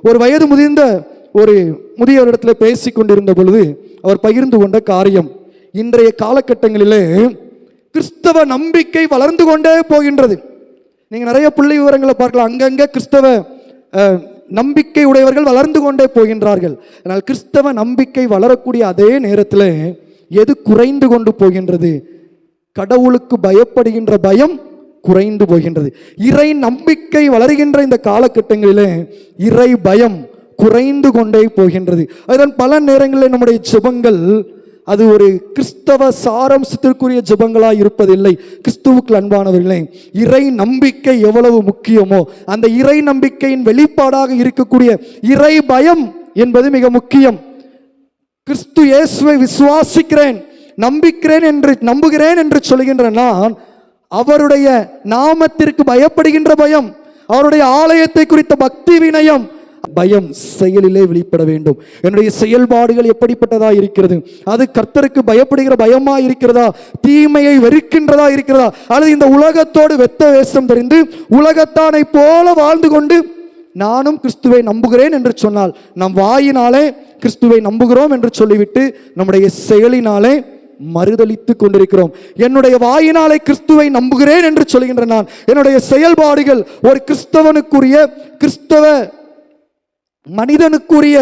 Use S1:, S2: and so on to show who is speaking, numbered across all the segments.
S1: ஒரு வயது முதிர்ந்த ஒரு முதியவரிடத்தில் பேசி கொண்டிருந்த பொழுது அவர் பகிர்ந்து கொண்ட காரியம், இன்றைய காலகட்டங்களிலே கிறிஸ்தவ நம்பிக்கை வளர்ந்து கொண்டே போகின்றது. நீங்கள் நிறைய புள்ளி விவரங்களை பார்க்கலாம். அங்கங்கே கிறிஸ்தவ நம்பிக்கை உடையவர்கள் வளர்ந்து கொண்டே போகின்றார்கள். ஆனால் கிறிஸ்தவ நம்பிக்கை வளரக்கூடிய அதே நேரத்தில் எது குறைந்து கொண்டு போகின்றது? கடவுளுக்கு பயப்படுகின்ற பயம் குறைந்து போகின்றது. இறை நம்பிக்கை வளர்கின்ற இந்த காலகட்டங்களிலே இறை பயம் குறைந்து கொண்டே போகின்றது. அதன் பல நேரங்களில் நம்முடைய ஜெபங்கள் அது ஒரு கிறிஸ்தவ சாரம்சத்திற்குரிய ஜெபங்களாக இருப்பதில்லை. கிறிஸ்துவுக்கு அன்பானவர்களே, இறை நம்பிக்கை எவ்வளவு முக்கியமோ அந்த இறை நம்பிக்கையின் வெளிப்பாடாக இருக்கக்கூடிய இறை பயம் என்பது மிக முக்கியம். கிறிஸ்து இயேசுவை விசுவாசிக்கிறேன், நம்புகிறேன் என்று சொல்கின்ற நான் அவருடைய நாமத்திற்கு பயப்படுகின்ற பயம், அவருடைய ஆலயத்தை குறித்த பக்தி வினயம், பயம் செயலிலே வெளிப்பட வேண்டும். என்னுடைய செயல்பாடுகள் எப்படிப்பட்டதா இருக்கிறது? அது கர்த்தருக்கு பயப்படுகிற பயமா இருக்கிறதா? தீமையை வெறுக்கின்றதா இருக்கிறதா? அல்லது இந்த உலகத்தோடு வெத்த வேஷம் தெரிந்து உலகத்தானை போல வாழ்ந்து கொண்டு நானும் கிறிஸ்துவை நம்புகிறேன் என்று சொன்னால், நம் வாயினாலே கிறிஸ்துவை நம்புகிறோம் என்று சொல்லிவிட்டு நம்முடைய செயலினாலே மறுதலித்து கொண்டிருக்கிறோம். என்னுடைய வாயினாலே கிறிஸ்துவை நம்புகிறேன் என்று சொல்கின்ற நான், என்னுடைய செயல்பாடுகள் ஒரு கிறிஸ்தவனுக்குரிய, கிறிஸ்தவ மனிதனுக்குரிய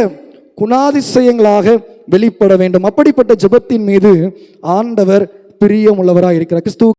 S1: குணாதிசயங்களாக வெளிப்பட வேண்டும். அப்படிப்பட்ட ஜெபத்தின் மீது ஆண்டவர் பிரியமுள்ளவராக இருக்கிறார். கிறிஸ்துவ